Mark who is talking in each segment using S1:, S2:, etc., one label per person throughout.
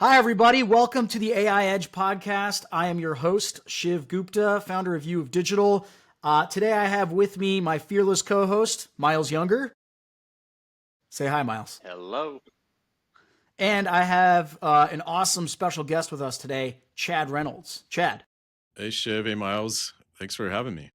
S1: Hi, everybody. Welcome to the AI Edge podcast. I am your host, Shiv Gupta, founder of U of Digital. Today, I have with me my fearless co-host, Miles Younger. Say hi, Miles.
S2: Hello.
S1: And I have an awesome special guest with us today, Chad Reynolds. Chad.
S3: Hey, Shiv. Hey, Miles. Thanks for having me.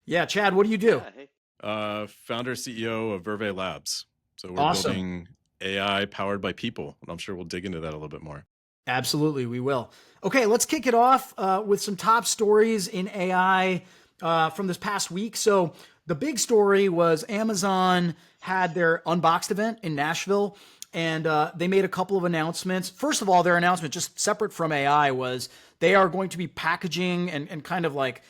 S1: Yeah, Chad, what do you do?
S2: Yeah, hey.
S3: Founder, CEO of Vurvey Labs. So we're
S1: Awesome.
S3: building AI powered by people. And I'm sure we'll dig into that a little bit more.
S1: Absolutely, we will. Okay, let's kick it off with some top stories in AI from this past week. So the big story was Amazon had their Unboxed event in Nashville, and they made a couple of announcements. First of all, their announcement, just separate from AI, was they are going to be packaging and kind of like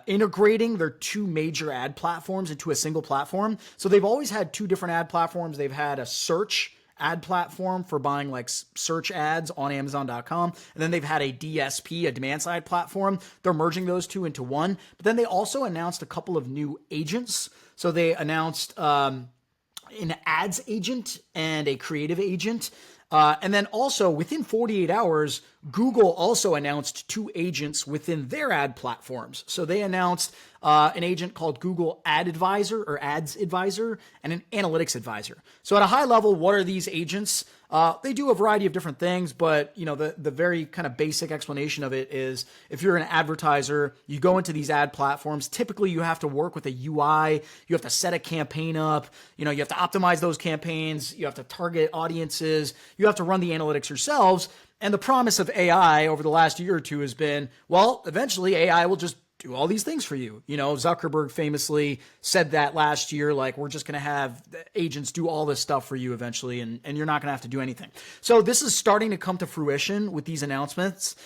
S1: integrating their two major ad platforms into a single platform. So they've always had two different ad platforms. They've had a search ad platform for buying like search ads on Amazon.com. And then they've had a DSP, a demand side platform. They're merging those two into one. But then they also announced a couple of new agents. So they announced an ads agent and a creative agent. And then also within 48 hours, Google also announced two agents within their ad platforms. So they announced an agent called Google Ad Advisor or Ads Advisor and an Analytics Advisor. So at a high level, what are these agents? They do a variety of different things, but the very kind of basic explanation of it is if you're an advertiser, you go into these ad platforms. Typically, you have to work with a UI. You have to set a campaign up. You have to optimize those campaigns. You have to target audiences. You have to run the analytics yourselves. And the promise of AI over the last year or two has been, well, eventually AI will just do all these things for you. Zuckerberg famously said that last year, like, we're just going to have agents do all this stuff for you eventually, and you're not going to have to do anything. So this is starting to come to fruition with these announcements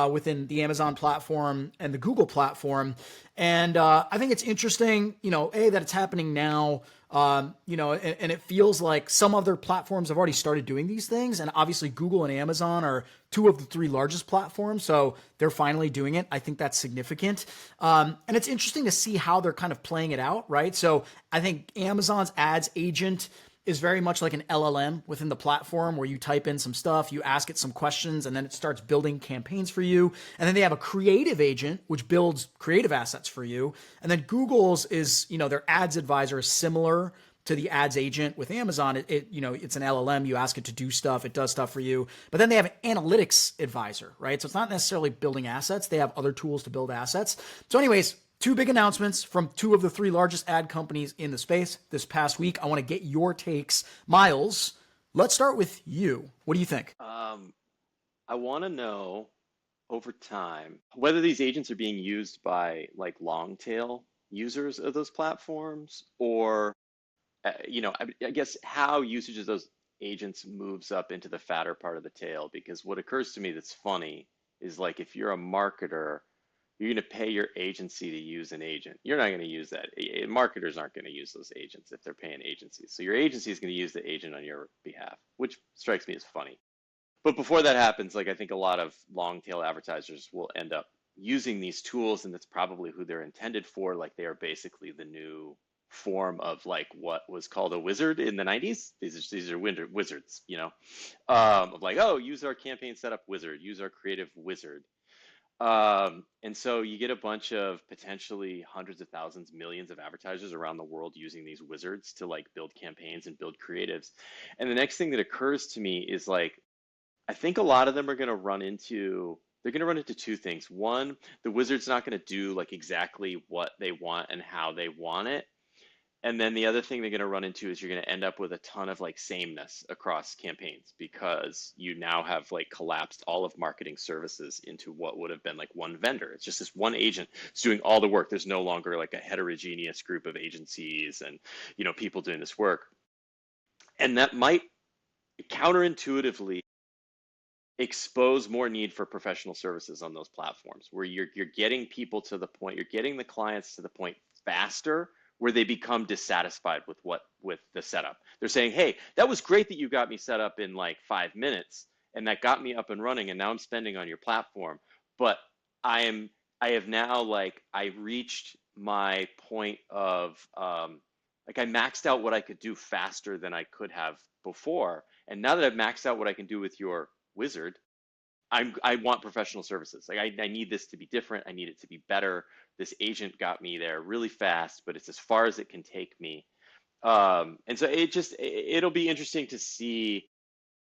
S1: within the Amazon platform and the Google platform. And I think it's interesting, that it's happening now. And it feels like some other platforms have already started doing these things. And obviously Google and Amazon are two of the three largest platforms. So they're finally doing it. I think that's significant. And it's interesting to see how they're kind of playing it out, right? So I think Amazon's ads agent is very much like an LLM within the platform where you type in some stuff, you ask it some questions, and then it starts building campaigns for you. And then they have a creative agent, which builds creative assets for you. And then Google's is, their ads advisor is similar to the ads agent with Amazon. It's an LLM. You ask it to do stuff. It does stuff for you. But then they have an analytics advisor, right? So it's not necessarily building assets. They have other tools to build assets. So anyways, two big announcements from two of the three largest ad companies in the space this past week. I want to get your takes. Miles, let's start with you. What do you think?
S2: I want to know over time whether these agents are being used by like long tail users of those platforms or, I guess how usage of those agents moves up into the fatter part of the tail. Because what occurs to me that's funny is like if you're a marketer, you're going to pay your agency to use an agent. You're not going to use that. Marketers aren't going to use those agents if they're paying agencies. So your agency is going to use the agent on your behalf, which strikes me as funny. But before that happens, like I think a lot of long tail advertisers will end up using these tools, and that's probably who they're intended for. Like they are basically the new form of like what was called a wizard in the 90s. These are wizards, of like, oh, use our campaign setup wizard, use our creative wizard. And so you get a bunch of potentially hundreds of thousands, millions of advertisers around the world using these wizards to like build campaigns and build creatives. And the next thing that occurs to me is like, I think a lot of them are going to they're going to run into two things. One, the wizard's not going to do like exactly what they want and how they want it. And then the other thing they're going to run into is you're going to end up with a ton of like sameness across campaigns because you now have like collapsed all of marketing services into what would have been like one vendor. It's just this one agent who's doing all the work. There's no longer like a heterogeneous group of agencies and, people doing this work. And that might counterintuitively expose more need for professional services on those platforms where you're getting people to the point, you're getting the clients to the point faster where they become dissatisfied with the setup. They're saying, hey, that was great that you got me set up in like 5 minutes and that got me up and running and now I'm spending on your platform. But I have now like I reached my point of like I maxed out what I could do faster than I could have before. And now that I've maxed out what I can do with your wizard. I want professional services. Like I need this to be different. I need it to be better. This agent got me there really fast, but it's as far as it can take me. And so it'll be interesting to see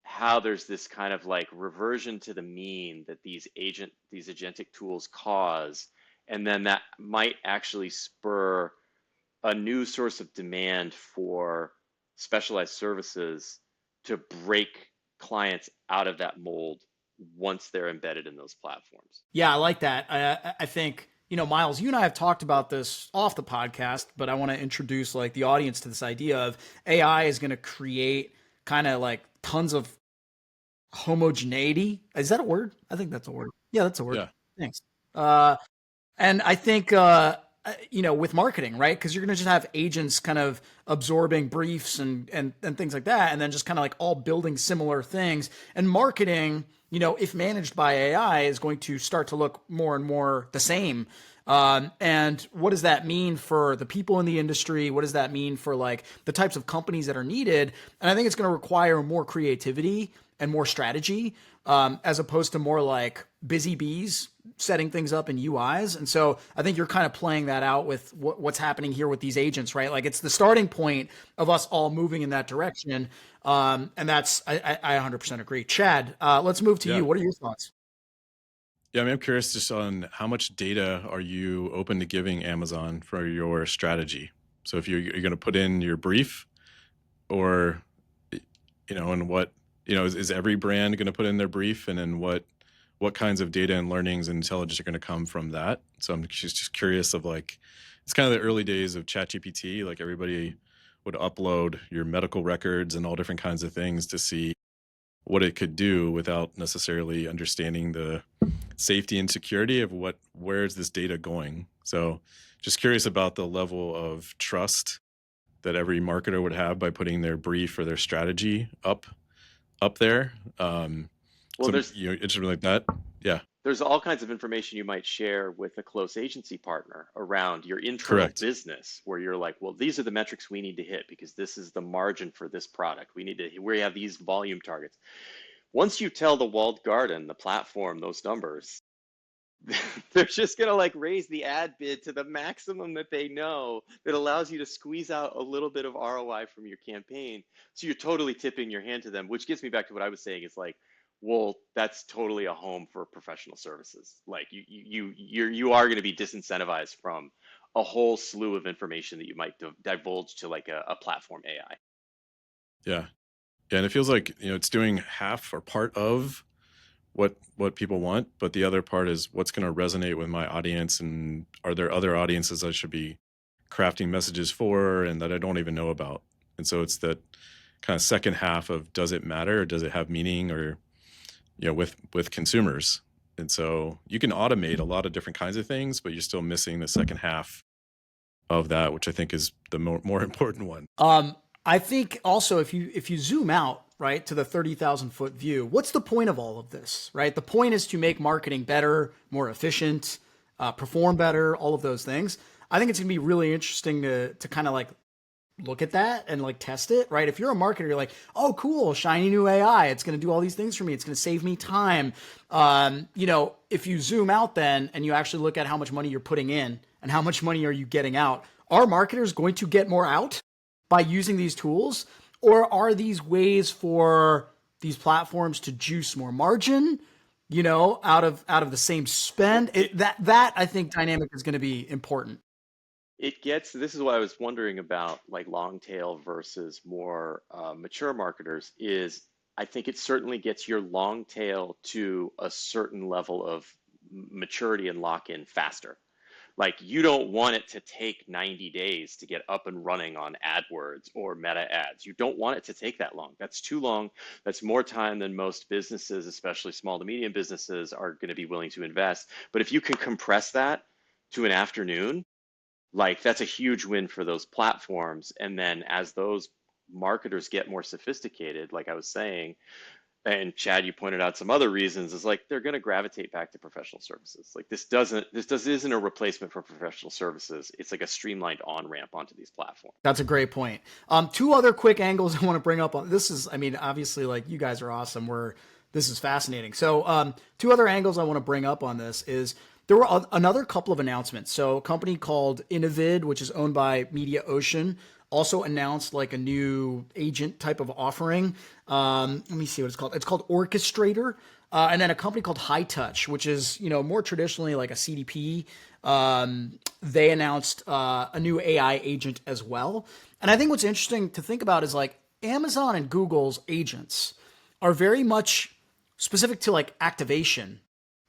S2: how there's this kind of like reversion to the mean that these agentic tools cause, and then that might actually spur a new source of demand for specialized services to break clients out of that mold once they're embedded in those platforms.
S1: Yeah, I like that. I think, Miles, you and I have talked about this off the podcast, but I want to introduce like the audience to this idea of AI is going to create kind of like tons of homogeneity. Is that a word? I think that's a word. Yeah, that's a word.
S3: Yeah.
S1: Thanks. And I think, with marketing, right? Because you're going to just have agents kind of absorbing briefs and things like that, and then just kind of like all building similar things. And marketing, if managed by AI, is going to start to look more and more the same. And what does that mean for the people in the industry? What does that mean for like the types of companies that are needed? And I think it's going to require more creativity and more strategy, as opposed to more like busy bees setting things up in UIs. And so I think you're kind of playing that out with what's happening here with these agents, right? Like it's the starting point of us all moving in that direction. And that's, I 100% agree. Chad, let's move to
S3: Yeah.
S1: you. What are your thoughts?
S3: Yeah, I mean, I'm curious just on how much data are you open to giving Amazon for your strategy? So if you're going to put in your brief, or and what is every brand going to put in their brief, and then what kinds of data and learnings and intelligence are going to come from that? So I'm just curious of like, it's kind of the early days of ChatGPT. Like everybody would upload your medical records and all different kinds of things to see what it could do without necessarily understanding the safety and security of where is this data going. So just curious about the level of trust that every marketer would have by putting their brief or their strategy up there.
S2: Well,
S3: So interesting like that. Yeah,
S2: there's all kinds of information you might share with a close agency partner around your internal
S3: correct.
S2: business, where you're like, well, these are the metrics we need to hit because this is the margin for this product. We have these volume targets. Once you tell the walled garden, the platform, those numbers, they're just going to like raise the ad bid to the maximum that they know, that allows you to squeeze out a little bit of ROI from your campaign. So you're totally tipping your hand to them, which gets me back to what I was saying is like, well, that's totally a home for professional services. Like you are going to be disincentivized from a whole slew of information that you might divulge to like a platform AI.
S3: Yeah. Yeah, and it feels like it's doing half or part of what people want, but the other part is what's going to resonate with my audience, and are there other audiences I should be crafting messages for and that I don't even know about? And so it's that kind of second half of, does it matter, or does it have meaning, or with consumers? And so you can automate a lot of different kinds of things, but you're still missing the second half of that, which I think is the more important one.
S1: I think also if you zoom out, right, to the 30,000 foot view, what's the point of all of this, right? The point is to make marketing better, more efficient, perform better, all of those things. I think it's gonna be really interesting to kind of like look at that and like test it, right? If you're a marketer, you're like, oh, cool, shiny new AI. It's going to do all these things for me. It's going to save me time. If you zoom out then and you actually look at how much money you're putting in and how much money are you getting out, are marketers going to get more out by using these tools? Or are these ways for these platforms to juice more margin, out of the same spend? That I think dynamic is going to be important.
S2: This is what I was wondering about, like long tail versus more mature marketers, is I think it certainly gets your long tail to a certain level of maturity and lock in faster. Like you don't want it to take 90 days to get up and running on AdWords or Meta ads. You don't want it to take that long. That's too long. That's more time than most businesses, especially small to medium businesses, are going to be willing to invest. But if you can compress that to an afternoon, like that's a huge win for those platforms. And then as those marketers get more sophisticated, like I was saying, and Chad, you pointed out some other reasons, is like they're going to gravitate back to professional services. Like isn't a replacement for professional services. It's like a streamlined on ramp onto these platforms.
S1: That's a great point. Two other quick angles I want to bring up on this is, I mean, obviously, like you guys are awesome. We're This is fascinating. So, two other angles I want to bring up on this is there were another couple of announcements. So, a company called Innovid, which is owned by Mediaocean, also announced like a new agent type of offering. Let me see what it's called. It's called Orchestrator. And then a company called High Touch, which is more traditionally like a CDP. They announced a new AI agent as well. And I think what's interesting to think about is like Amazon and Google's agents are very much specific to like activation,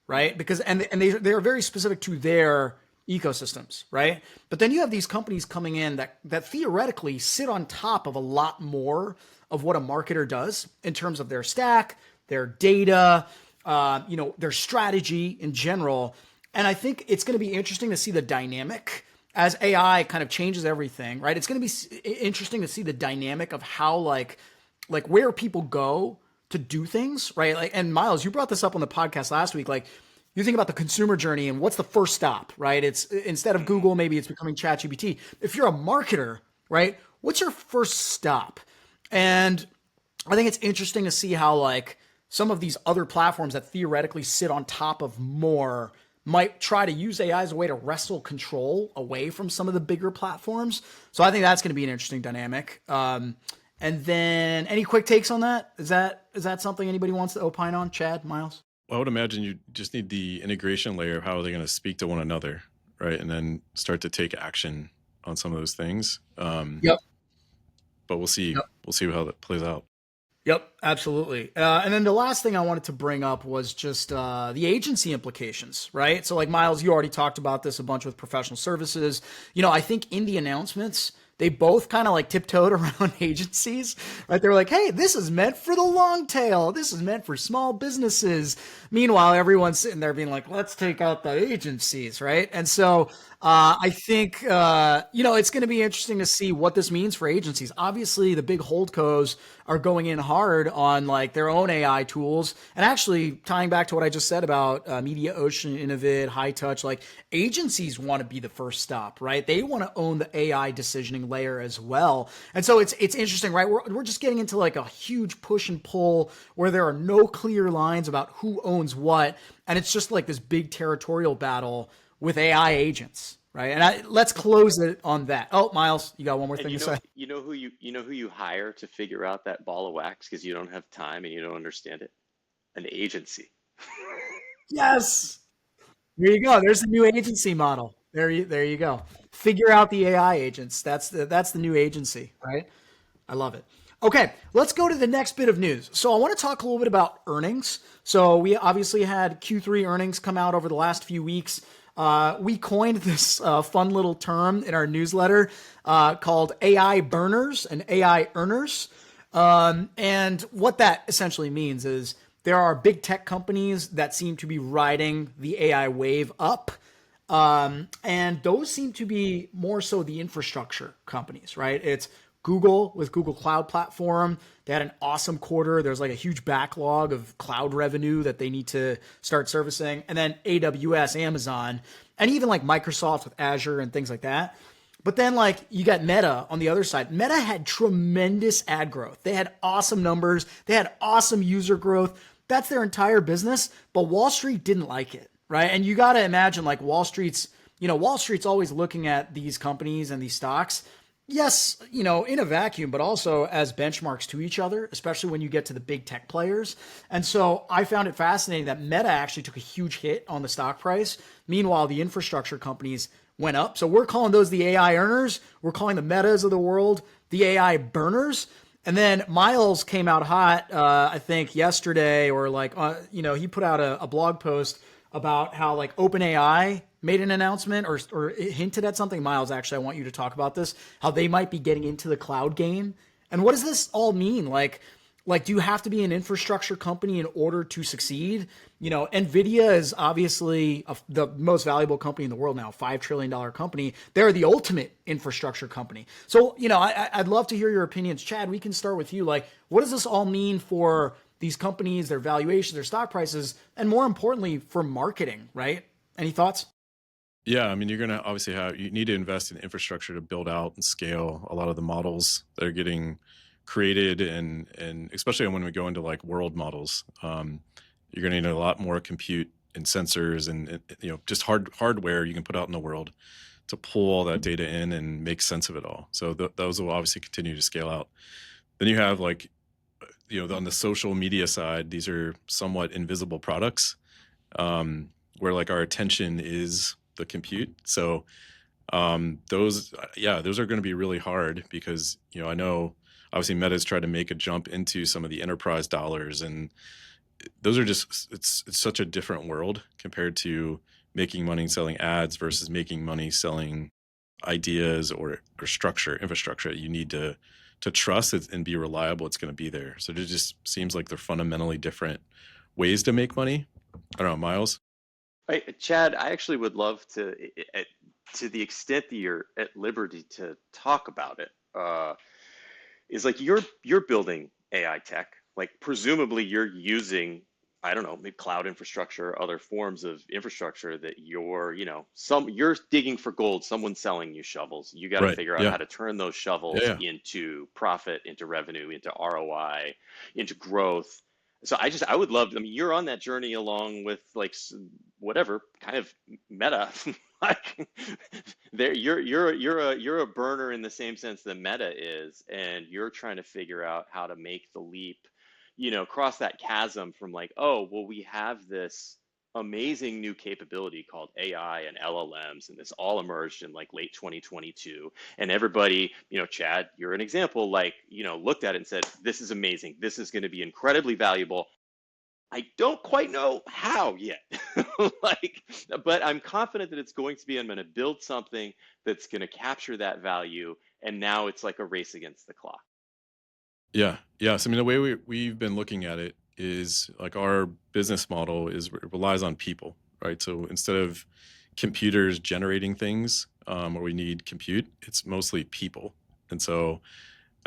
S1: right? Because and they are very specific to their ecosystems, right? But then you have these companies coming in that theoretically sit on top of a lot more of what a marketer does in terms of their stack, their data, their strategy in general. And I think it's going to be interesting to see the dynamic as AI kind of changes everything, right? It's going to be interesting to see the dynamic of how like where people go to do things, right? Like, and Miles, you brought this up on the podcast last week. Like, you think about the consumer journey and what's the first stop, right? It's instead of Google, maybe it's becoming ChatGPT. If you're a marketer, right, what's your first stop? And I think it's interesting to see how like some of these other platforms that theoretically sit on top of more might try to use AI as a way to wrestle control away from some of the bigger platforms. So I think that's going to be an interesting dynamic. And then any quick takes on that? Is that something anybody wants to opine on? Chad, Miles?
S3: Well, I would imagine you just need the integration layer of how they're going to speak to one another, right? And then start to take action on some of those things.
S1: Yep.
S3: But we'll see.
S1: Yep.
S3: We'll see how that plays out.
S1: Yep, absolutely. And then the last thing I wanted to bring up was just the agency implications, right? So, like Miles, you already talked about this a bunch with professional services. I think in the announcements, they both kind of like tiptoed around agencies, right? They're like, hey, this is meant for the long tail. This is meant for small businesses. Meanwhile, everyone's sitting there being like, let's take out the agencies, right? And so I think, it's going to be interesting to see what this means for agencies. Obviously, the big holdcos are going in hard on like their own AI tools. And actually tying back to what I just said about Mediaocean, Innovid, High Touch, like agencies want to be the first stop, right? They want to own the AI decisioning layer as well. And so it's interesting, right? We're just getting into like a huge push and pull where there are no clear lines about who owns what. And it's just like this big territorial battle with AI agents, right? And let's close it on that. Oh, Miles, you got one more
S2: And
S1: thing to say?
S2: who you hire to figure out that ball of wax because you don't have time and you don't understand it? An agency.
S1: Yes. There you go. There's the new agency model. There you go. Figure out the AI agents. That's the new agency, right? I love it. Okay, let's go to the next bit of news. So I want to talk a little bit about earnings. So we obviously had Q3 earnings come out over the last few weeks. We coined this fun little term in our newsletter called AI burners and AI earners. And what that essentially means is there are big tech companies that seem to be riding the AI wave up. And those seem to be more so the infrastructure companies, right? It's Google with Google Cloud Platform. They had an awesome quarter. There's like a huge backlog of cloud revenue that they need to start servicing. And then AWS, Amazon, and even like Microsoft with Azure and things like that. But then like you got Meta on the other side. Meta had tremendous ad growth. They had awesome numbers. They had awesome user growth. That's their entire business. But Wall Street didn't like it, right? And you got to imagine like Wall Street's always looking at these companies and these stocks. Yes, in a vacuum, but also as benchmarks to each other, especially when you get to the big tech players. And so I found it fascinating that Meta actually took a huge hit on the stock price. Meanwhile, the infrastructure companies went up. So we're calling those the AI earners. We're calling the Metas of the world the AI burners. And then Miles came out hot, I think yesterday, or like, he put out a blog post about how like OpenAI made an announcement or hinted at something. Miles, actually, I want you to talk about this, how they might be getting into the cloud game. And what does this all mean? Like, do you have to be an infrastructure company in order to succeed? Nvidia is obviously the most valuable company in the world now, $5 trillion company. They're the ultimate infrastructure company. So, I'd love to hear your opinions. Chad, we can start with you. Like, what does this all mean for these companies, their valuations, their stock prices, and more importantly, for marketing, right? Any thoughts?
S3: Yeah, I mean, you're going to obviously you need to invest in infrastructure to build out and scale a lot of the models that are getting created, and especially when we go into like world models, you're going to need a lot more compute and sensors and just hardware you can put out in the world to pull all that data in and make sense of it all. So those will obviously continue to scale out. Then you have like, on the social media side, these are somewhat invisible products, where like our attention is the compute. So those are going to be really hard because, I know obviously Meta's tried to make a jump into some of the enterprise dollars, and those are just, it's such a different world compared to making money selling ads versus making money selling ideas or infrastructure that you need to trust it and be reliable. It's going to be there. So it just seems like they're fundamentally different ways to make money. I don't know, Miles.
S2: Chad, I actually would love to the extent that you're at liberty to talk about it, is like you're building AI tech. Like presumably you're using, I don't know, maybe cloud infrastructure, other forms of infrastructure that you're digging for gold. Someone's selling you shovels. You got to
S3: Right.
S2: figure out
S3: Yeah.
S2: how to turn those
S3: Yeah.
S2: shovels
S3: Yeah.
S2: into profit, into revenue, into ROI, into growth. So I would love, I mean, you're on that journey along with like whatever kind of meta, like there, you're a burner in the same sense that Meta is, and you're trying to figure out how to make the leap, cross that chasm from like, oh, well, we have this amazing new capability called AI and LLMs, and this all emerged in like late 2022. And everybody, Chad, you're an example, like, looked at it and said, this is amazing. This is going to be incredibly valuable. I don't quite know how yet. Like, but I'm confident that it's going to be, I'm going to build something that's going to capture that value. And now it's like a race against the clock.
S3: Yeah. Yeah. So I mean, the way we've been looking at it is like our business model relies on people, right? So instead of computers generating things, where we need compute, it's mostly people. And so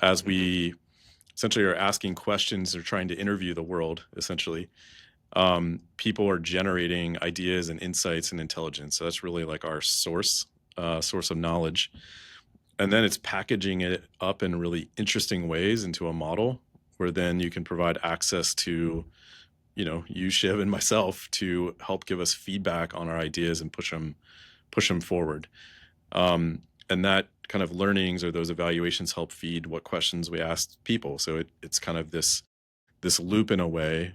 S3: as
S2: Hmm.
S3: we essentially are asking questions or trying to interview the world, essentially, people are generating ideas and insights and intelligence. So that's really like our source of knowledge. And then it's packaging it up in really interesting ways into a model where then you can provide access to, you, Shiv, and myself to help give us feedback on our ideas and push them forward. And that kind of learnings or those evaluations help feed what questions we ask people. So it's kind of this loop in a way.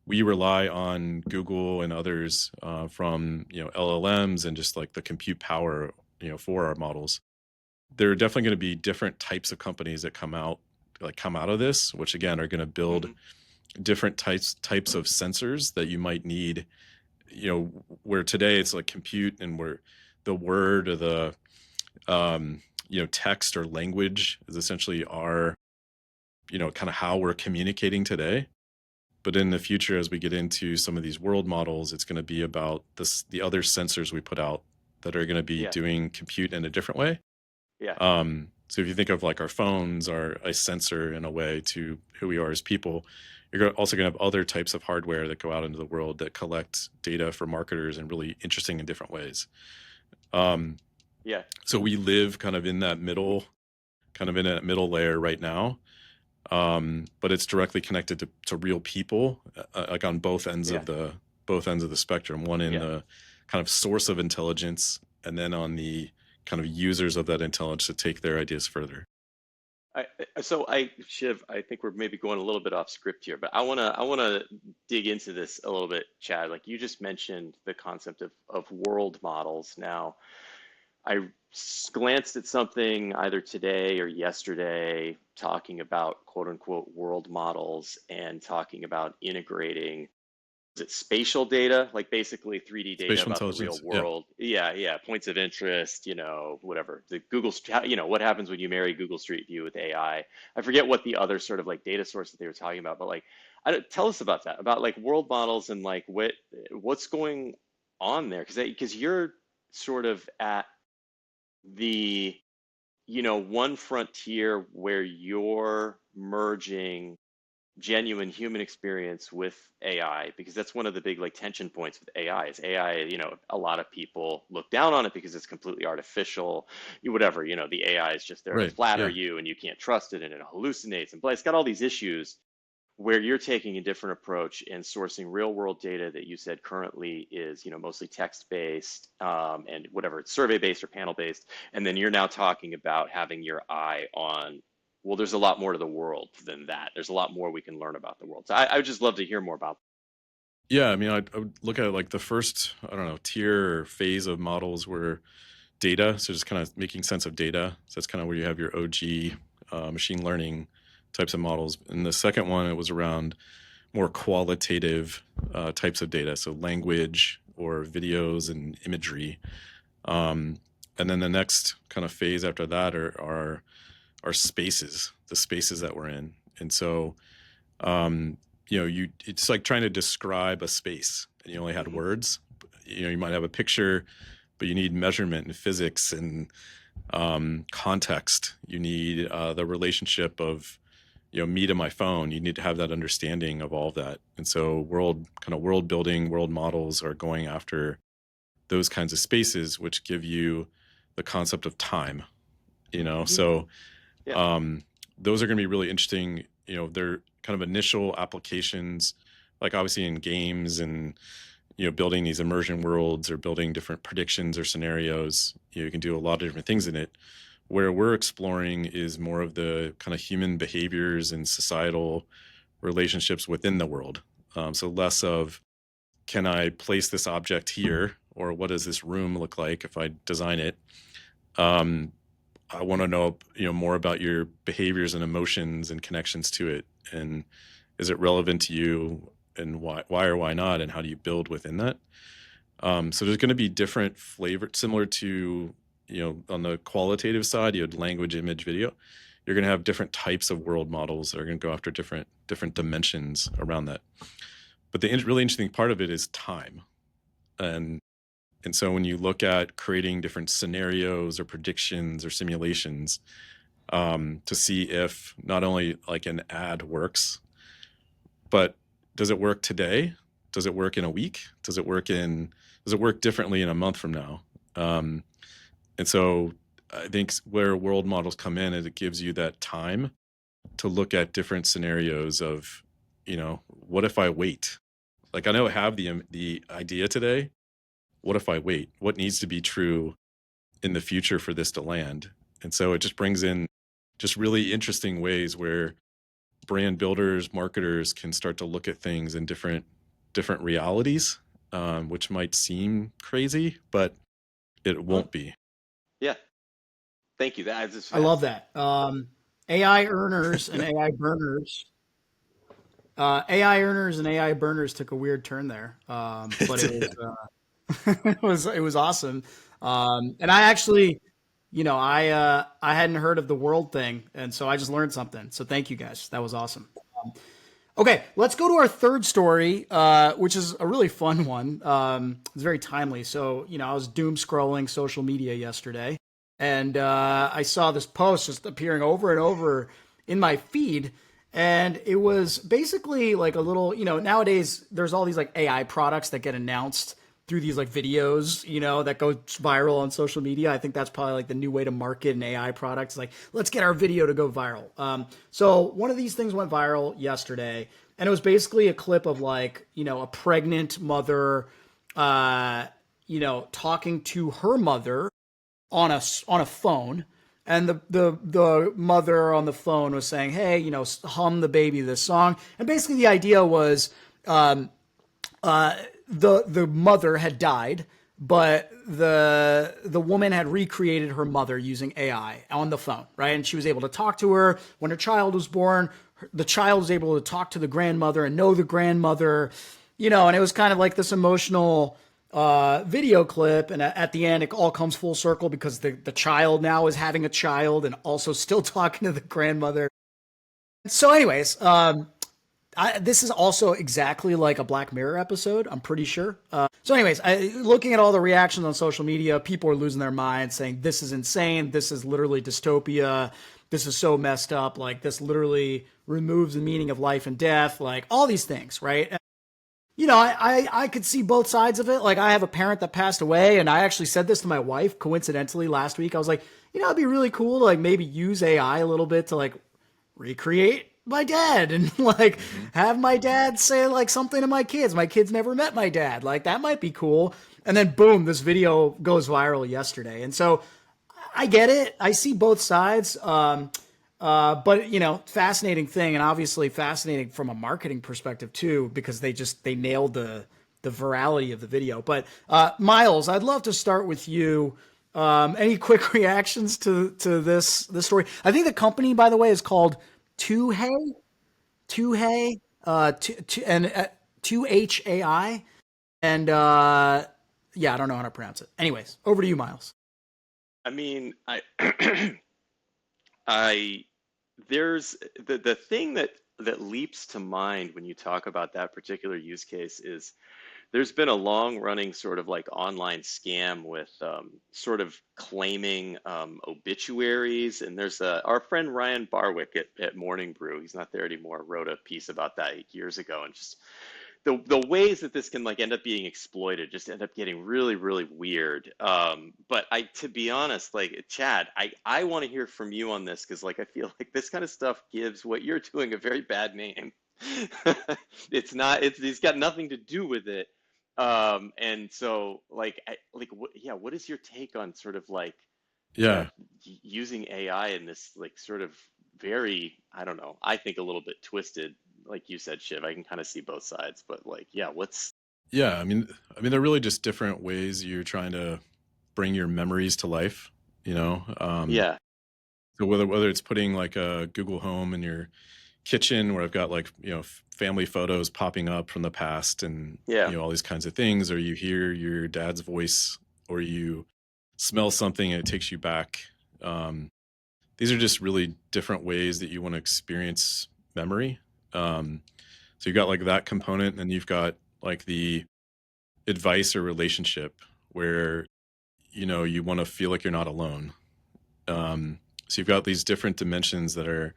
S3: We rely on Google and others, from LLMs and just like the compute power for our models. There are definitely going to be different types of companies that come out of this, which again are going to build
S2: Hmm.
S3: different types of sensors that you might need. Where today it's like compute and where the word or the text or language is essentially our kind of how we're communicating today. But in the future, as we get into some of these world models, it's going to be about the other sensors we put out that are going to be
S2: Yeah.
S3: doing compute in a different way.
S2: Yeah.
S3: So if you think of like our phones are a sensor in a way to who we are as people, you're also going to have other types of hardware that go out into the world that collect data for marketers in really interesting and different ways. Um,
S2: Yeah.
S3: so we live kind of in that middle layer right now. But it's directly connected to real people, like on
S2: Yeah.
S3: both ends of the spectrum. One in
S2: Yeah.
S3: the kind of source of intelligence, and then on the kind of users of that intelligence to take their ideas further.
S2: Shiv, I think we're maybe going a little bit off script here, but I wanna dig into this a little bit, Chad. Like you just mentioned the concept of world models. Now, I glanced at something either today or yesterday talking about quote unquote world models and talking about integrating, is it spatial data, like basically 3D data
S3: Spatial
S2: about the real
S3: intelligence, yeah.
S2: world? Yeah, yeah, points of interest, whatever. The what happens when you marry Google Street View with AI? I forget what the other sort of like data source that they were talking about, but like, tell us about that, about like world models and like what's going on there, because you're sort of at the one frontier where you're merging genuine human experience with AI, because that's one of the big like tension points with AI is AI, a lot of people look down on it because it's completely artificial, whatever, the AI is just there to
S3: Right.
S2: flatter
S3: Yeah.
S2: you and you can't trust it and it hallucinates and it's got all these issues where you're taking a different approach and sourcing real world data that you said currently is mostly text based and whatever it's survey based or panel based, and then you're now talking about having your eye on, well, there's a lot more to the world than that. There's a lot more we can learn about the world. So I would just love to hear more about
S3: Yeah. I mean, I would look at like the first, I don't know, tier or phase of models were data. So just kind of making sense of data. So that's kind of where you have your OG machine learning types of models. And the second one, it was around more qualitative types of data. So language or videos and imagery. Um, and then the next kind of phase after that are spaces, the spaces that we're in. And so, it's like trying to describe a space and you only had
S2: it.
S3: words. You might have a picture, but you need measurement and physics and context. You need the relationship of, me to my phone. You need to have that understanding of all of that. And so world building, world models are going after those kinds of spaces, which give you the concept of time,
S2: Hmm.
S3: So
S2: Yeah.
S3: those are going to be really interesting. They're kind of initial applications, like obviously in games and, building these immersion worlds or building different predictions or scenarios. You can do a lot of different things in it. Where we're exploring is more of the kind of human behaviors and societal relationships within the world. So less of, can I place this object here, or what does this room look like if I design it? Um, I want to know, more about your behaviors and emotions and connections to it, and is it relevant to you, and why or why not, and how do you build within that? So there's going to be different flavor, similar to, on the qualitative side, you had language, image, video. You're going to have different types of world models that are going to go after different dimensions around that. But the really interesting part of it is time, and and so when you look at creating different scenarios or predictions or simulations, to see if not only like an ad works, but does it work today? Does it work in a week? Does it work differently in a month from now? Um, and so I think where world models come in is it gives you that time to look at different scenarios of, what if I wait? Like I know I have the idea today. What if I wait? What needs to be true in the future for this to land? And so it just brings in just really interesting ways where brand builders, marketers can start to look at things in different realities, which might seem crazy, but it
S2: Huh.
S3: won't be.
S2: Yeah. Thank you. That is
S1: I love
S2: fascinating.
S1: that. AI earners and AI burners. AI earners and AI burners took a weird turn there, but
S3: It
S1: it was
S3: did.
S1: it was awesome. And I actually, I hadn't heard of the world thing, and so I just learned something. So thank you guys. That was awesome. Okay, let's go to our third story, which is a really fun one. It's very timely. So, I was doom scrolling social media yesterday, and I saw this post just appearing over and over in my feed. And it was basically like a little, nowadays there's all these like AI products that get announced through these like videos, that go viral on social media. I think that's probably like the new way to market an AI product. It's like, let's get our video to go viral. So one of these things went viral yesterday, and it was basically a clip of like, a pregnant mother, talking to her mother on a phone, and the mother on the phone was saying, "Hey, hum the baby this song." And basically, the idea was, the mother had died, but the woman had recreated her mother using AI on the phone, right? And she was able to talk to her when her child was born. The child was able to talk to the grandmother and know the grandmother, and it was kind of like this emotional video clip. And at the end, it all comes full circle because the child now is having a child and also still talking to the grandmother. So, anyways, this is also exactly like a Black Mirror episode, I'm pretty sure. So, anyways, looking at all the reactions on social media, people are losing their minds saying, this is insane. This is literally dystopia. this is so messed up. Like this literally removes the meaning of life and death, like all these things, right? I could see both sides of it. Like I have a parent that passed away, and I actually said this to my wife coincidentally last week. I was like, it'd be really cool to like maybe use AI a little bit to like recreate my dad and like
S3: Hmm.
S1: have my dad say like something to my kids. My kids never met my dad. Like that might be cool. And then boom, this video goes viral yesterday. And so I get it. I see both sides. But fascinating thing, and obviously fascinating from a marketing perspective too, because they nailed the virality of the video. But Miles, I'd love to start with you. Any quick reactions to this story? I think the company, by the way, is called Tuhai, Tuhai, and 2HAI, and yeah, I don't know how to pronounce it. Anyways, over to you, Miles.
S2: I mean, I there's the thing that leaps to mind when you talk about that particular use case is there's been a long running sort of like online scam with sort of claiming obituaries. And there's our friend Ryan Barwick at Morning Brew, he's not there anymore, wrote a piece about that years ago. And just the ways that this can like end up being exploited just end up getting really, really weird. But to be honest, like Chad, I want to hear from you on this because like I feel like this kind of stuff gives what you're doing a very bad name. It's got nothing to do with it. And so like yeah, what is your take on sort of like yeah,
S3: Yeah.
S2: using AI in this like sort of very, I don't know, I think a little bit twisted, like you said, Shiv. I can kind of see both sides, but like, yeah, what's
S3: Yeah. They're really just different ways you're trying to bring your memories to life, you know?
S2: yeah,
S3: So whether it's putting like a Google Home in your kitchen where I've got like, family photos popping up from the past and,
S2: yeah.
S3: all these kinds of things, or you hear your dad's voice, or you smell something and it takes you back. Um, these are just really different ways that you want to experience memory. Um, so you've got like that component, and then you've got like the advice or relationship where, you want to feel like you're not alone. So you've got these different dimensions that are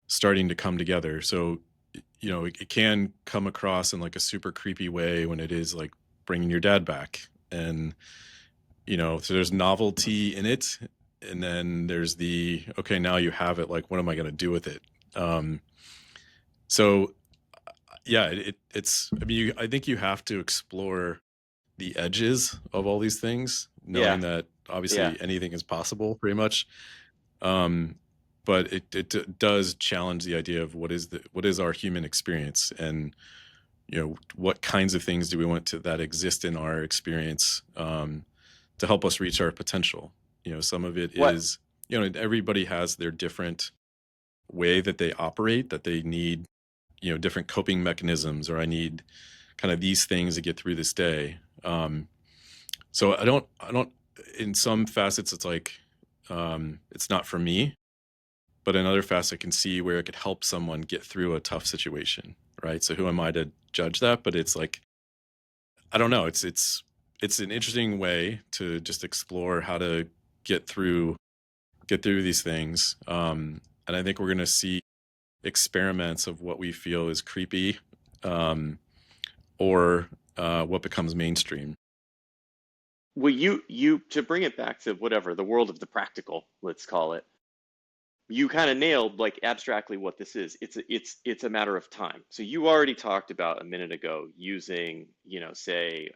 S3: starting to come together. So, it can come across in like a super creepy way when it is like bringing your dad back. And, so there's novelty in it. And then there's okay, now you have it. Like, what am I going to do with it? Um, so yeah, I think you have to explore the edges of all these things,
S2: Yeah,
S3: knowing that
S2: yeah.
S3: obviously anything is possible pretty much. Um, but it does challenge the idea of what is our human experience, and what kinds of things do we want that exist in our experience, to help us reach our potential. Some of it
S2: What
S3: is, everybody has their different way that they operate, that they need, different coping mechanisms, or I need kind of these things to get through this day. So I don't, in some facets, it's like, it's not for me, but in other facets, I can see where it could help someone get through a tough situation. Right. So who am I to judge that? But it's like, I don't know. It's an interesting way to just explore how to get through, get through these things. And I think we're going to see experiments of what we feel is creepy, um, or what becomes mainstream.
S2: well, you to bring it back to whatever the world of the practical, let's call it. You kind of nailed like abstractly what this is. It's a matter of time. So you already talked about a minute ago using, say,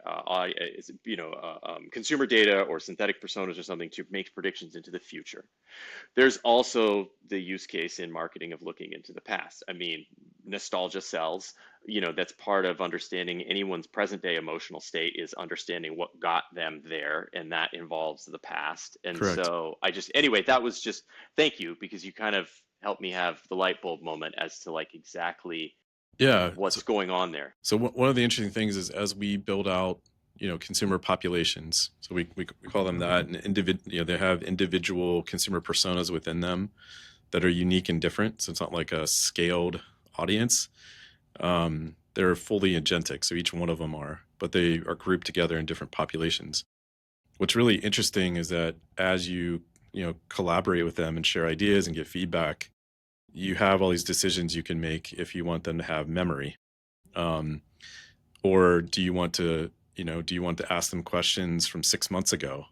S2: consumer data or synthetic personas or something to make predictions into the future. There's also the use case in marketing of looking into the past. I mean, nostalgia sells. That's part of understanding anyone's present day emotional state is understanding what got them there, and that involves the past. And
S3: Correct.
S2: so anyway, that was just thank you because you kind of helped me have the light bulb moment as to like exactly
S3: Yeah.
S2: what's going on there.
S3: So one of the interesting things is as we build out, consumer populations, so we call them that, and they have individual consumer personas within them that are unique and different. So it's not like a scaled audience. They're fully agentic, so each one of them are, but they are grouped together in different populations. What's really interesting is that as you collaborate with them and share ideas and get feedback, you have all these decisions you can make if you want them to have memory. Um, or do you want to ask them questions from 6 months ago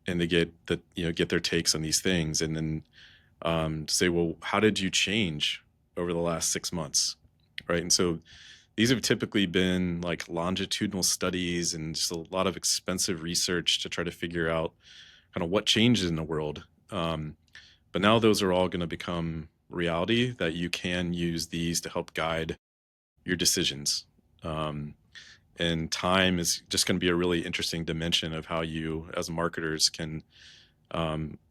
S3: and to get their takes on these things, and then say, well, how did you change over the last 6 months? Right. And so these have typically been like longitudinal studies and just a lot of expensive research to try to figure out kind of what changes in the world. But now those are all going to become reality, that you can use these to help guide your decisions. Um, and time is just going to be a really interesting dimension of how you, as marketers, can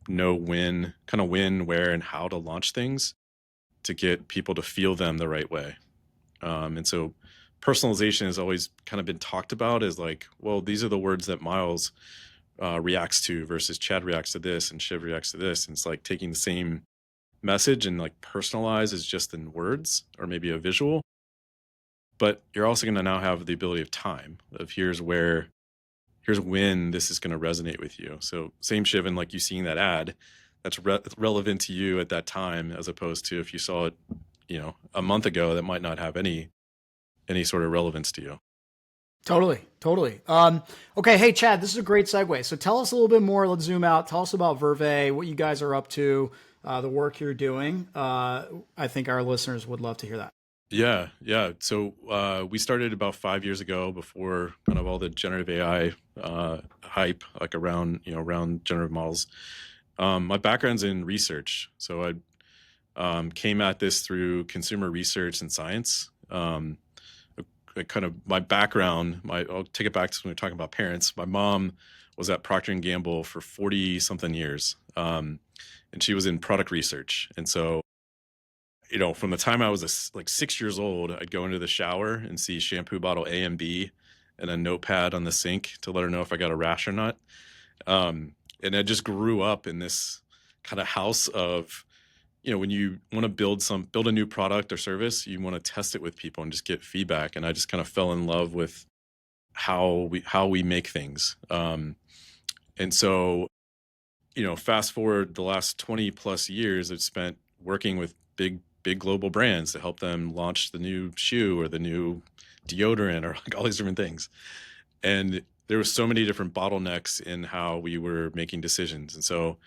S3: know when, where, and how to launch things to get people to feel them the right way. And so personalization has always kind of been talked about as like, well, these are the words that Miles reacts to versus Chad reacts to this and Shiv reacts to this. And it's like taking the same message and like personalize is just in words or maybe a visual. But you're also going to now have the ability of time of here's when this is going to resonate with you. So same Shiv, and like you seeing that ad, that's relevant to you at that time, as opposed to if you saw it, a month ago, that might not have any sort of relevance to you.
S1: Totally, totally. Okay, hey Chad, this is a great segue. So tell us a little bit more. Let's zoom out. Tell us about Vurvey, what you guys are up to, the work you're doing. I think our listeners would love to hear that.
S3: Yeah, yeah. So we started about 5 years ago, before kind of all the generative AI hype, like around generative models. My background's in research, so I came at this through consumer research and science. Kind of my background, I'll take it back to when we we're talking about parents. My mom was at Procter and Gamble for 40 something years, and she was in product research. And so, from the time I was like 6 years old, I'd go into the shower and see shampoo bottle A and B and a notepad on the sink to let her know if I got a rash or not. And I just grew up in this kind of house of, when you want to build a new product or service, you want to test it with people and just get feedback. And I just kind of fell in love with how we make things. And so, fast forward the last 20 plus years, I've spent working with big global brands to help them launch the new shoe or the new deodorant or like all these different things. And there were so many different bottlenecks in how we were making decisions. And so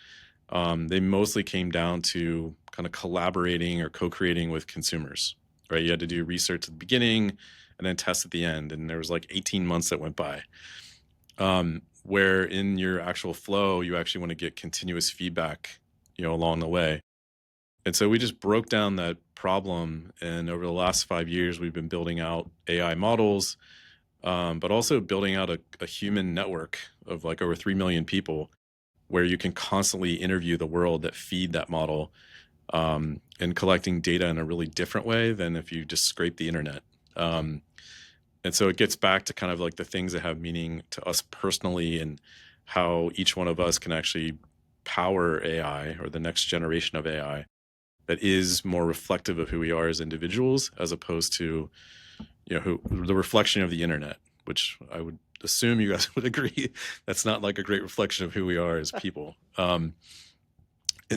S3: they mostly came down to kind of collaborating or co-creating with consumers, right? You had to do research at the beginning and then test at the end. And there was like 18 months that went by. Where in your actual flow, you actually want to get continuous feedback, along the way. And so we just broke down that problem. And over the last 5 years, we've been building out AI models, but also building out a human network of like over 3 million people, where you can constantly interview the world that feed that model, and collecting data in a really different way than if you just scrape the internet. And so it gets back to kind of like the things that have meaning to us personally, and how each one of us can actually power AI or the next generation of AI that is more reflective of who we are as individuals, as opposed to, the reflection of the internet, which I would assume you guys would agree that's not like a great reflection of who we are as people. And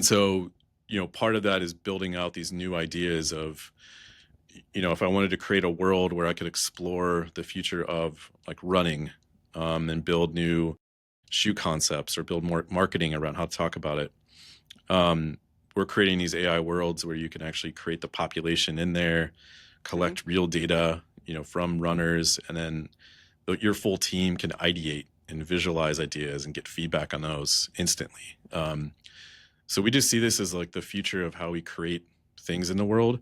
S3: so, part of that is building out these new ideas of, if I wanted to create a world where I could explore the future of like running, and build new shoe concepts or build more marketing around how to talk about it. We're creating these AI worlds where you can actually create the population in there, collect real data, from runners, and then your full team can ideate and visualize ideas and get feedback on those instantly. So we just see this as like the future of how we create things in the world,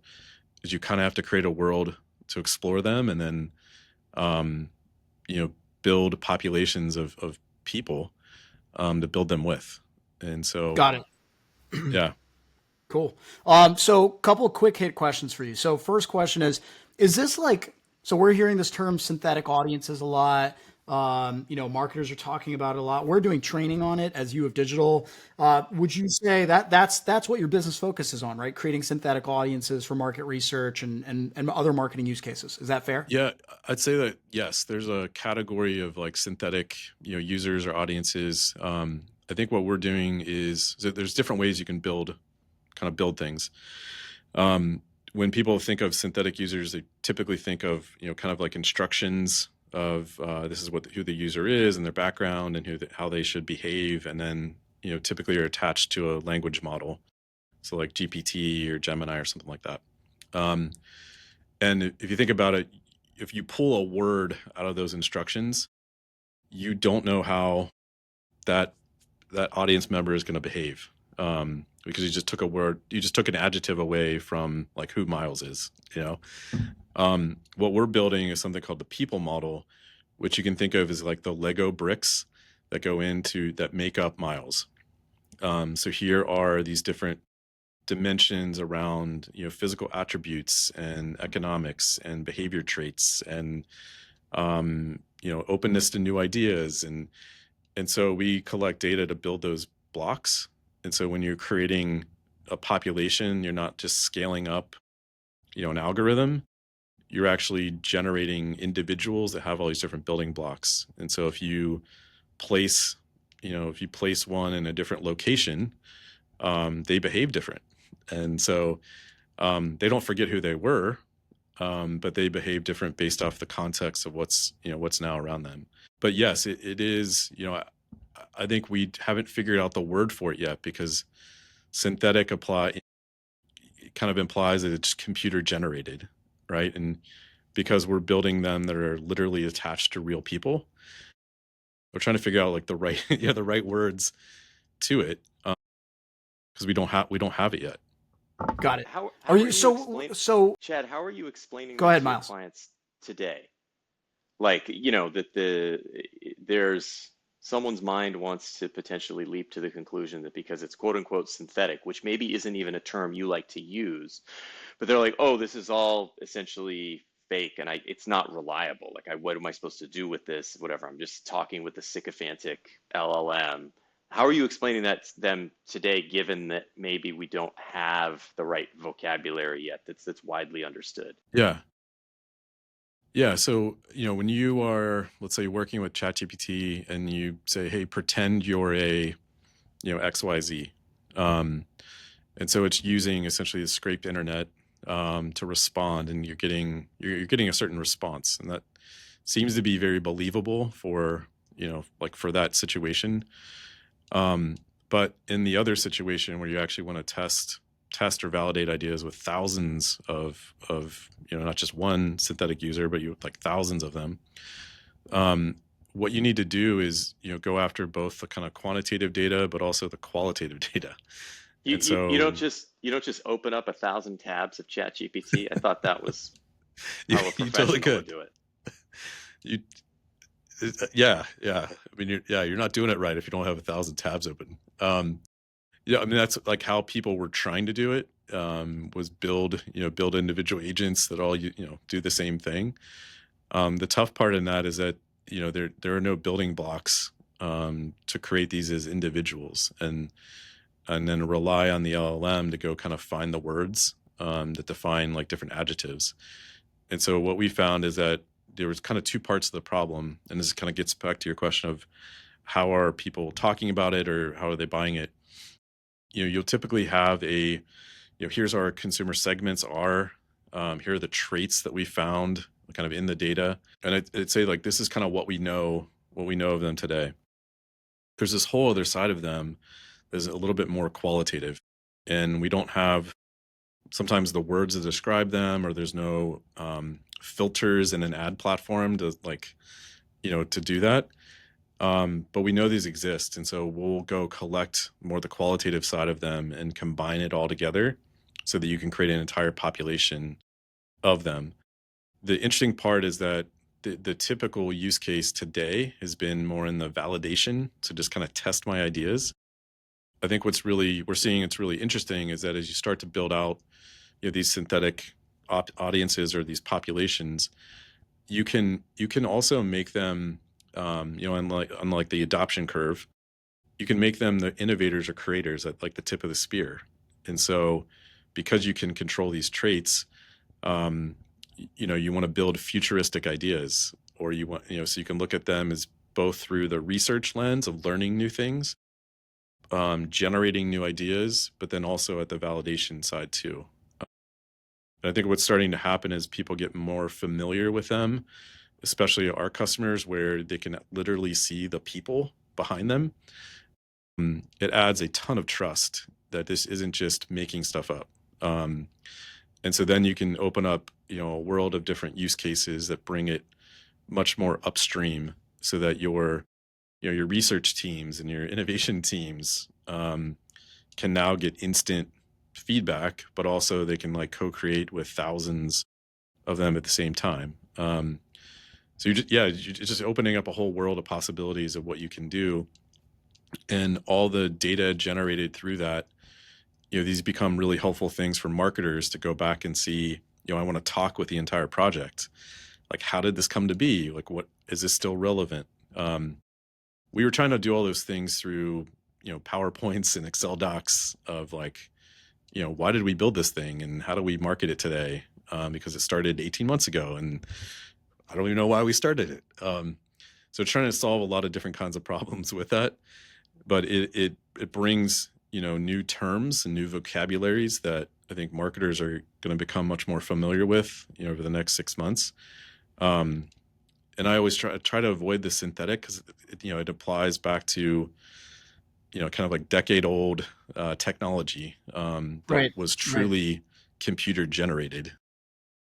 S3: is you kind of have to create a world to explore them, and then, build populations of people, to build them with. And so,
S1: Got it.
S3: yeah.
S1: Cool. So couple of quick hit questions for you. So first question is this like, so we're hearing this term synthetic audiences a lot. Marketers are talking about it a lot. We're doing training on it as you of digital. Would you say that that's what your business focuses on, right? Creating synthetic audiences for market research and other marketing use cases. Is that fair?
S3: Yeah, I'd say that yes, there's a category of like synthetic, users or audiences. I think what we're doing is, so there's different ways you can build things. When people think of synthetic users, they typically think of, kind of like instructions of this is who the user is and their background and how they should behave, and then typically are attached to a language model, so like GPT or Gemini or something like that. And if you think about it, if you pull a word out of those instructions, you don't know how that audience member is going to behave, because you just took an adjective away from like who Miles is. What we're building is something called the people model, which you can think of as like the Lego bricks that make up Miles. So here are these different dimensions around physical attributes and economics and behavior traits and openness to new ideas, and so we collect data to build those blocks. And so when you're creating a population, you're not just scaling up an algorithm, you're actually generating individuals that have all these different building blocks. And so if you place one in a different location, they behave different. And so they don't forget who they were, but they behave different based off the context of what's now around them. But yes, it is, I think we haven't figured out the word for it yet, because synthetic kind of implies that it's computer generated, right? And because we're building them that are literally attached to real people, we're trying to figure out like the right the right words to it, because we don't have it yet.
S1: Got it.
S2: How
S1: Are
S2: are
S1: you
S2: you explain,
S1: so?
S2: Chad? How are you explaining
S1: Go
S2: that
S1: ahead,
S2: to your
S1: Miles.
S2: clients today? Like, that there's someone's mind wants to potentially leap to the conclusion that because it's quote unquote synthetic, which maybe isn't even a term you like to use, but they're like, oh, this is all essentially fake and it's not reliable. Like, what am I supposed to do with this? Whatever. I'm just talking with the sycophantic LLM. How are you explaining that to them today, given that maybe we don't have the right vocabulary yet that's widely understood?
S3: Yeah. Yeah. So, when you are, let's say, working with ChatGPT and you say, hey, pretend you're a, XYZ. And so it's using essentially the scraped internet to respond, and you're getting a certain response, and that seems to be very believable for like for that situation. But in the other situation where you actually want to test or validate ideas with thousands of not just one synthetic user, but like thousands of them, what you need to do is go after both the kind of quantitative data but also the qualitative data.
S2: You,
S3: And
S2: you you don't
S3: so
S2: just you don't just open up 1,000 tabs of ChatGPT. I thought that was how a
S3: you totally
S2: professional would
S3: could.
S2: do it.
S3: You yeah. I mean, you're not doing it right if you don't have 1,000 tabs open. Yeah, I mean that's like how people were trying to do it. Was build individual agents that all do the same thing. The tough part in that is that there are no building blocks to create these as individuals, and then rely on the LLM to go kind of find the words that define like different adjectives. And so what we found is that there was kind of two parts of the problem, and this kind of gets back to your question of how are people talking about it or how are they buying it. You'll typically have here's our consumer segments are, here are the traits that we found kind of in the data, and I'd say like this is kind of what we know of them today. There's this whole other side of them that's a little bit more qualitative, and we don't have sometimes the words to describe them, or there's no filters in an ad platform to like to do that. But we know these exist, and so we'll go collect more the qualitative side of them and combine it all together so that you can create an entire population of them. The interesting part is that the typical use case today has been more in the validation, so just kind of test my ideas. I think we're seeing it's really interesting is that as you start to build out these synthetic audiences or these populations, you can also make them unlike the adoption curve, you can make them the innovators or creators at like the tip of the spear. And so because you can control these traits, you want to build futuristic ideas, or you want so you can look at them as both through the research lens of learning new things, generating new ideas, but then also at the validation side too. And I think what's starting to happen is people get more familiar with them, especially our customers, where they can literally see the people behind them. It adds a ton of trust that this isn't just making stuff up. And so then you can open up, a world of different use cases that bring it much more upstream, so that your research teams and your innovation teams can now get instant feedback, but also they can like co-create with thousands of them at the same time. So you're just opening up a whole world of possibilities of what you can do, and all the data generated through that. These become really helpful things for marketers to go back and see. I want to talk with the entire project. Like, how did this come to be? Like, what is this still relevant? We were trying to do all those things through PowerPoints and Excel docs of like, why did we build this thing and how do we market it today? Because it started 18 months ago and I don't even know why we started it. So trying to solve a lot of different kinds of problems with that, but it brings new terms and new vocabularies that I think marketers are going to become much more familiar with over the next 6 months. And I always try to avoid the synthetic because it applies back to kind of like decade old technology that
S1: Right.
S3: was truly computer generated.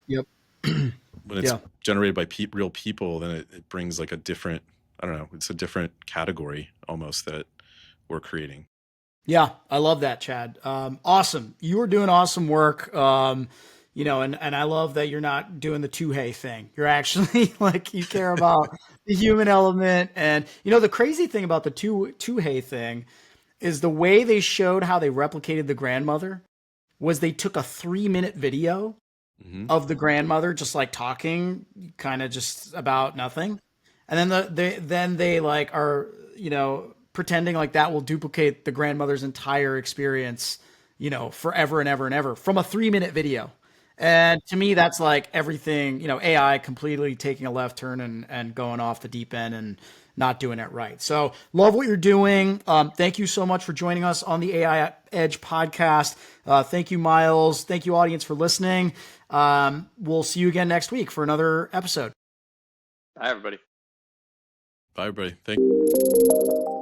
S1: Yep.
S3: When it's
S1: Yeah.
S3: generated by real people, then it brings like a different, I don't know, it's a different category almost that we're creating.
S1: Yeah, I love that, Chad. Awesome. You are doing awesome work. And I love that you're not doing the two-hay thing. You're actually like, you care about the human element. And the crazy thing about the two-hay thing is the way they showed how they replicated the grandmother was they took a 3-minute video
S3: Mm-hmm.
S1: of the grandmother just like talking kind of just about nothing. And then they like are, pretending like that will duplicate the grandmother's entire experience, forever and ever and ever from a 3-minute video. And to me, that's like everything, AI completely taking a left turn and going off the deep end and not doing it right. So love what you're doing. Thank you so much for joining us on the AI Edge podcast. Thank you, Miles. Thank you, audience, for listening. We'll see you again next week for another episode.
S2: Bye, everybody.
S3: Bye, everybody. Thank you.